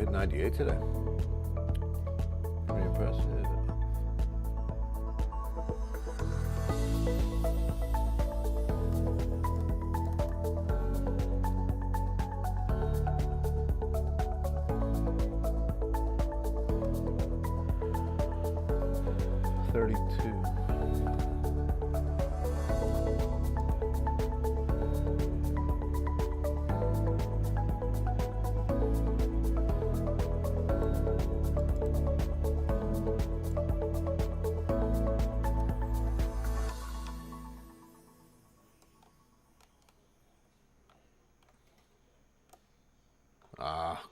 hit 98 today. Pretty impressive.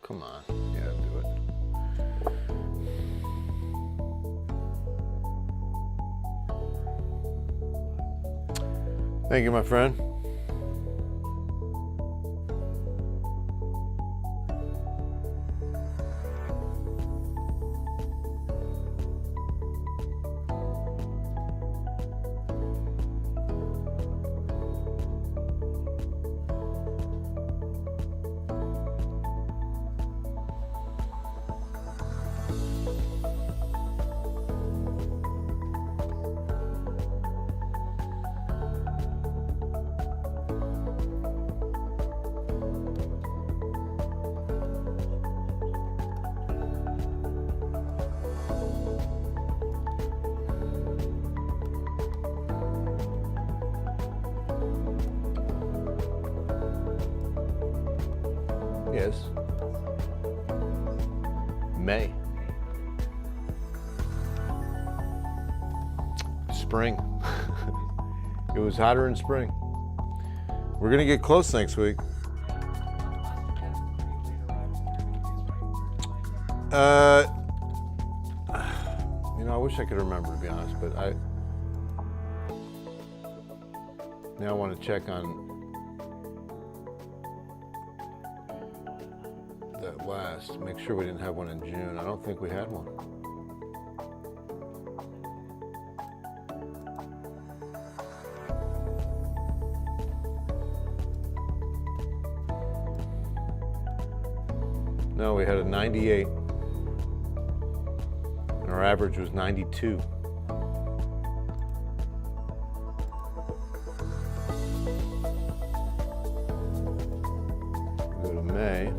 Come on. Yeah, do it. Thank you, my friend. Yes. May. Spring. It was hotter in spring. We're gonna get close next week. I wish I could remember, to be honest, but now I want to check on that last, make sure we didn't have one in June. I don't think we had one. No, we had a 98. And our average was 92. Go to May.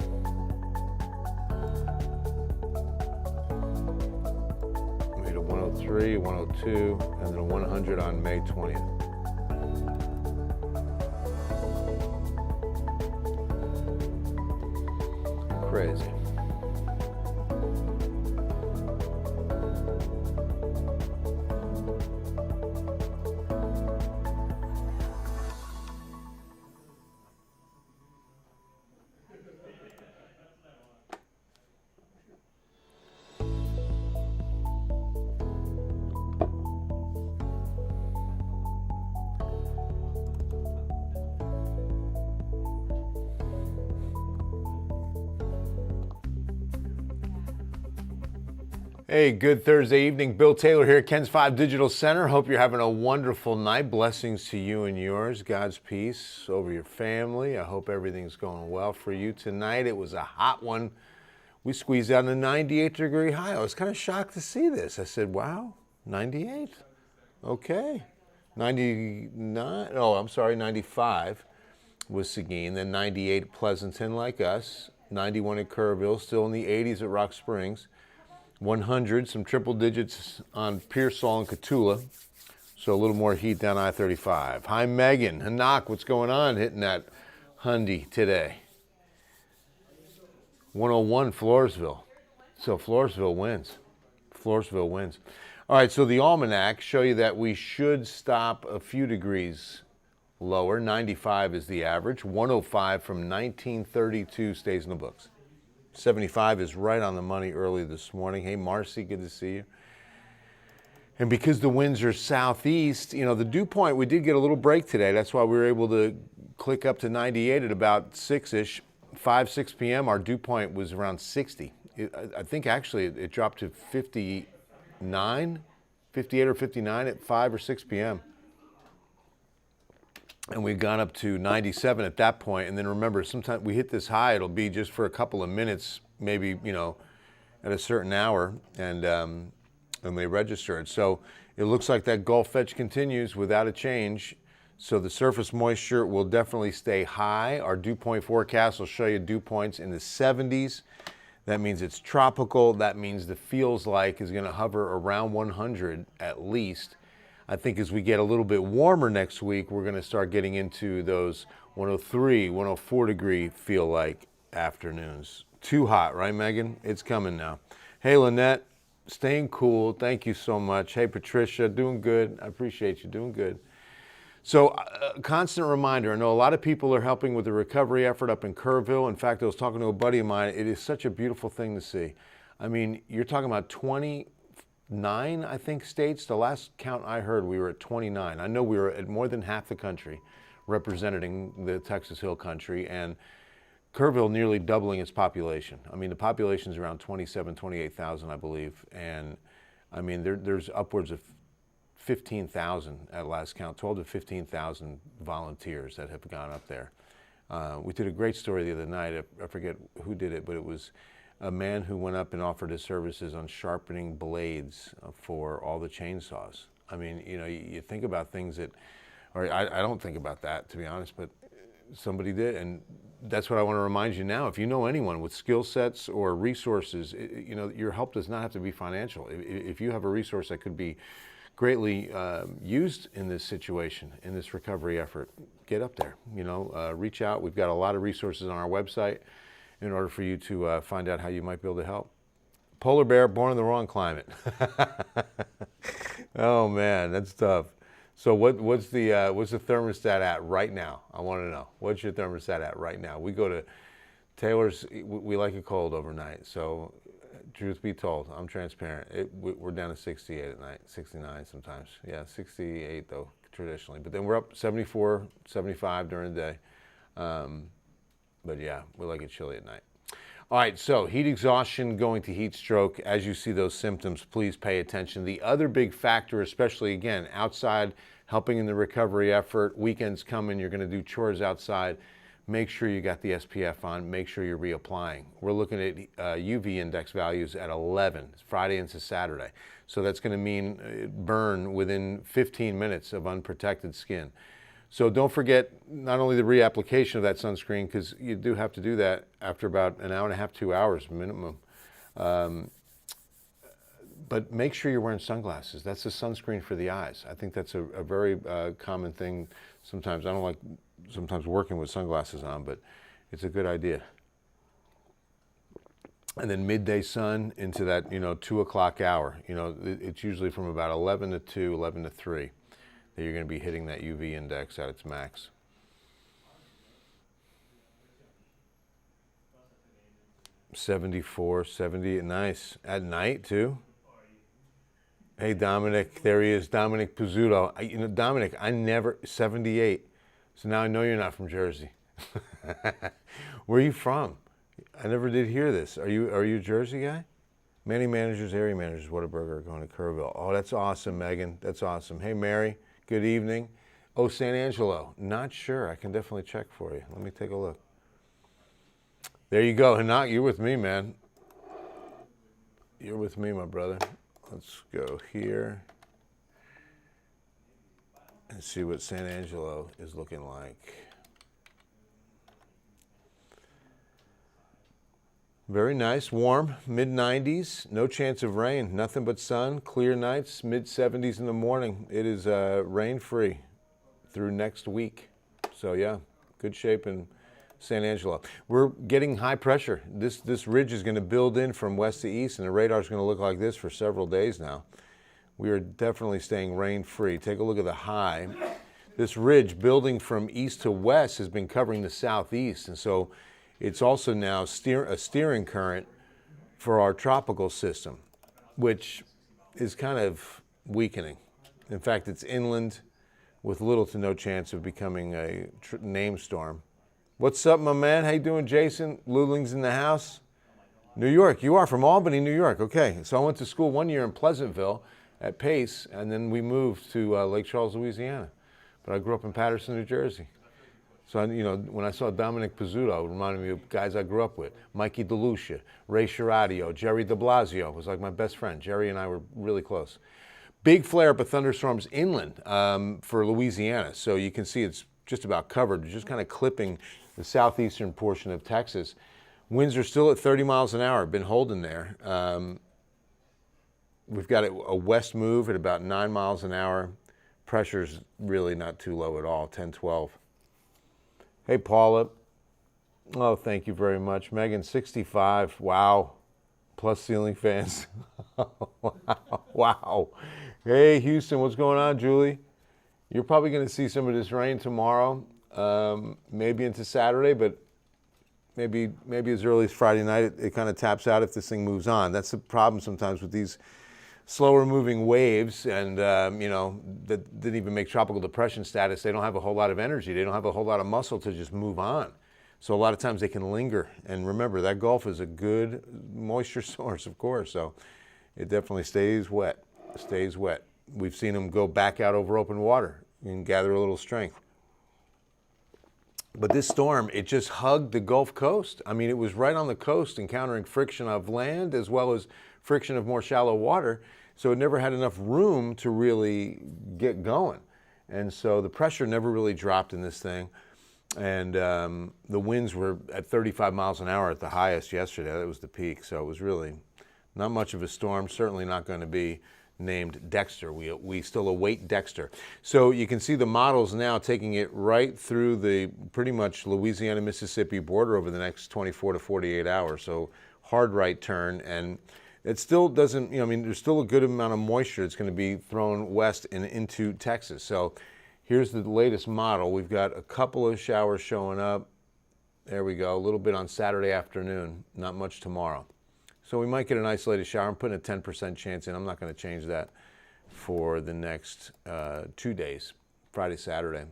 We had a 103, 102, and then a 100 on May 20th. Crazy. Hey, good Thursday evening. Bill Taylor here at Ken's 5 Digital Center. Hope you're having a wonderful night. Blessings to you and yours. God's peace over your family. I hope everything's going well for you tonight. It was a hot one. We squeezed out a 98-degree high. I was kind of shocked to see this. I said, wow, 98? Okay. 99, oh, I'm sorry, 95 was Seguin. Then 98 at Pleasanton like us. 91 at Kerrville, still in the 80s at Rock Springs. 100, some triple digits on Pearsall and Cotulla. So a little more heat down I-35. Hi, Megan. Hanak, what's going on? Hitting that Hyundai today. 101, Floresville. So Floresville wins. Floresville wins. All right, so the almanac show you that we should stop a few degrees lower. 95 is the average. 105 from 1932 stays in the books. 75 is right on the money early this morning. Hey, Marcy, good to see you. And because the winds are southeast, the dew point, we did get a little break today. That's why we were able to click up to 98 at about 6-ish. 6 p.m., our dew point was around 60. I think actually it dropped to 59, 58 or 59 at 5 or 6 p.m. And we've gone up to 97 at that point. And then remember, sometimes we hit this high, it'll be just for a couple of minutes maybe, at a certain hour, and they register it. So it looks like that Gulf edge continues without a change. So the surface moisture will definitely stay high. Our dew point forecast will show you dew points in the 70s. That means it's tropical. That means the feels like is going to hover around 100 at least. I think as we get a little bit warmer next week, we're going to start getting into those 103, 104 degree feel like afternoons. Too hot, right, Megan? It's coming now. Hey, Lynette, staying cool. Thank you so much. Hey, Patricia, doing good. I appreciate you doing good. So a constant reminder, I know a lot of people are helping with the recovery effort up in Kerrville. In fact, I was talking to a buddy of mine. It is such a beautiful thing to see. I mean, you're talking about 29, I think, states. The last count I heard, we were at 29. I know we were at more than half the country representing the Texas Hill Country, and Kerrville nearly doubling its population. I mean, the population is around 27, 28,000, I believe. And I mean, there's upwards of 15,000 at last count, 12 to 15,000 volunteers that have gone up there. We did a great story the other night. I forget who did it, but it was a man who went up and offered his services on sharpening blades for all the chainsaws. I mean, you think about things that, or I don't think about that, to be honest, but somebody did. And that's what I want to remind you now. If you know anyone with skill sets or resources, your help does not have to be financial. If you have a resource that could be greatly used in this situation, in this recovery effort, get up there, reach out. We've got a lot of resources on our website in order for you to find out how you might be able to help. Polar bear born in the wrong climate. Oh man, that's tough. So what's the thermostat at right now? I want to know. What's your thermostat at right now? We go to Taylor's, we like it cold overnight. So truth be told, I'm transparent. We're down to 68 at night, 69 sometimes. Yeah, 68 though, traditionally. But then we're up 74, 75 during the day. But yeah, we like it chilly at night. All right, so heat exhaustion going to heat stroke. As you see those symptoms, please pay attention. The other big factor, especially again, outside, helping in the recovery effort, weekends coming, you're gonna do chores outside, make sure you got the SPF on, make sure you're reapplying. We're looking at UV index values at 11, Friday into Saturday. So that's gonna mean burn within 15 minutes of unprotected skin. So don't forget not only the reapplication of that sunscreen, because you do have to do that after about an hour and a half, 2 hours minimum. But make sure you're wearing sunglasses. That's a sunscreen for the eyes. I think that's a very common thing. Sometimes I don't like working with sunglasses on, but it's a good idea. And then midday sun into that 2 o'clock hour. It's usually from about 11 to 2, 11 to 3. That you're going to be hitting that UV index at its max. '74, 70, nice. At night too. Hey Dominic, there he is, Dominic Pizzuto. Dominic, I never, 78. So now I know you're not from Jersey. Where are you from? I never did hear this. Are you a Jersey guy? Many managers, area managers, Whataburger are going to Kerrville. Oh, that's awesome, Megan. That's awesome. Hey Mary. Good evening. Oh, San Angelo. Not sure. I can definitely check for you. Let me take a look. There you go. Hanat, you're with me, man. You're with me, my brother. Let's go here and see what San Angelo is looking like. Very nice, warm, mid-90s, no chance of rain, nothing but sun, clear nights, mid-70s in the morning. It is rain-free through next week. So yeah, good shape in San Angelo. We're getting high pressure. This ridge is going to build in from west to east, and the radar is going to look like this for several days now. We are definitely staying rain-free. Take a look at the high. This ridge building from east to west has been covering the southeast, and so it's also now a steering current for our tropical system, which is kind of weakening. In fact, it's inland with little to no chance of becoming a name storm. What's up, my man? How you doing, Jason? Luling's in the house. New York. You are from Albany, New York. Okay. So I went to school 1 year in Pleasantville at Pace, and then we moved to Lake Charles, Louisiana. But I grew up in Paterson, New Jersey. So, when I saw Dominic Pizzuto, it reminded me of guys I grew up with. Mikey DeLucia, Ray Shiradio, Jerry de Blasio was like my best friend. Jerry and I were really close. Big flare-up of thunderstorms inland for Louisiana. So you can see it's just about covered, just kind of clipping the southeastern portion of Texas. Winds are still at 30 miles an hour, been holding there. We've got a west move at about 9 miles an hour. Pressure's really not too low at all, 10, 12. Hey, Paula. Oh, thank you very much. Megan, 65. Wow. Plus ceiling fans. Wow. Hey, Houston, what's going on, Julie? You're probably going to see some of this rain tomorrow, maybe into Saturday, but maybe as early as Friday night, it kind of taps out if this thing moves on. That's the problem sometimes with these slower moving waves, and that didn't even make tropical depression status. They don't have a whole lot of energy. They don't have a whole lot of muscle to just move on. So a lot of times they can linger. And remember, that Gulf is a good moisture source, of course. So it definitely stays wet. Stays wet. We've seen them go back out over open water and gather a little strength. But this storm, it just hugged the Gulf Coast. I mean, it was right on the coast, encountering friction of land as well as friction of more shallow water. So it never had enough room to really get going. And so the pressure never really dropped in this thing. And the winds were at 35 miles an hour at the highest yesterday. That was the peak. So it was really not much of a storm, certainly not going to be named Dexter. We still await Dexter. So you can see the models now taking it right through the pretty much Louisiana-Mississippi border over the next 24 to 48 hours. So hard right turn, and it still doesn't, there's still a good amount of moisture that's going to be thrown west and into Texas. So here's the latest model. We've got a couple of showers showing up. There we go, a little bit on Saturday afternoon, not much tomorrow. So we might get an isolated shower. I'm putting a 10% chance in. I'm not going to change that for the next 2 days, Friday, Saturday.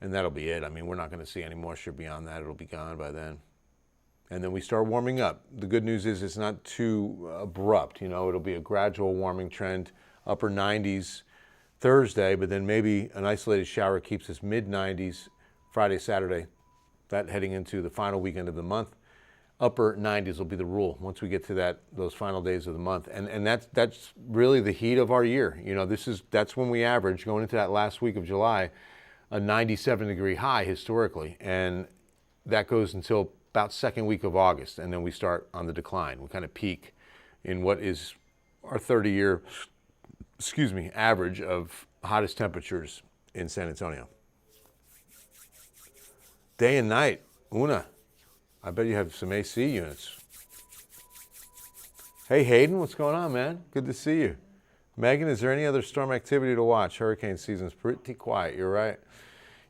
And that'll be it. I mean, we're not going to see any moisture beyond that. It'll be gone by then. And then we start warming up. The good news is it's not too abrupt. It'll be a gradual warming trend, upper 90s Thursday, but then maybe an isolated shower keeps us mid-90s Friday, Saturday. That heading into the final weekend of the month. Upper 90s will be the rule once we get to those final days of the month, and that's really the heat of our year. That's when we average going into that last week of July, a 97-degree high historically, and that goes until about second week of August, and then we start on the decline. We kind of peak in what is our 30-year, average of hottest temperatures in San Antonio. Day and night, Una. I bet you have some AC units. Hey, Hayden, what's going on, man? Good to see you. Megan, is there any other storm activity to watch? Hurricane season's pretty quiet, you're right.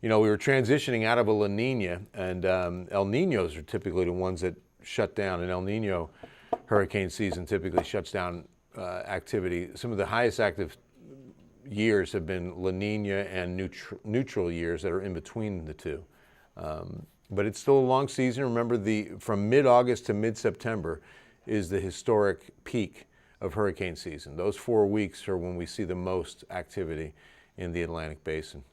We were transitioning out of a La Nina, and El Niños are typically the ones that shut down. And El Niño hurricane season typically shuts down activity. Some of the highest active years have been La Nina and neutral years that are in between the two. But it's still a long season. Remember, from mid-August to mid-September is the historic peak of hurricane season. Those 4 weeks are when we see the most activity in the Atlantic Basin.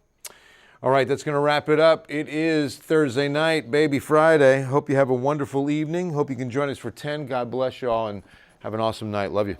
All right, that's going to wrap it up. It is Thursday night, baby Friday. Hope you have a wonderful evening. Hope you can join us for 10. God bless you all, and have an awesome night. Love you.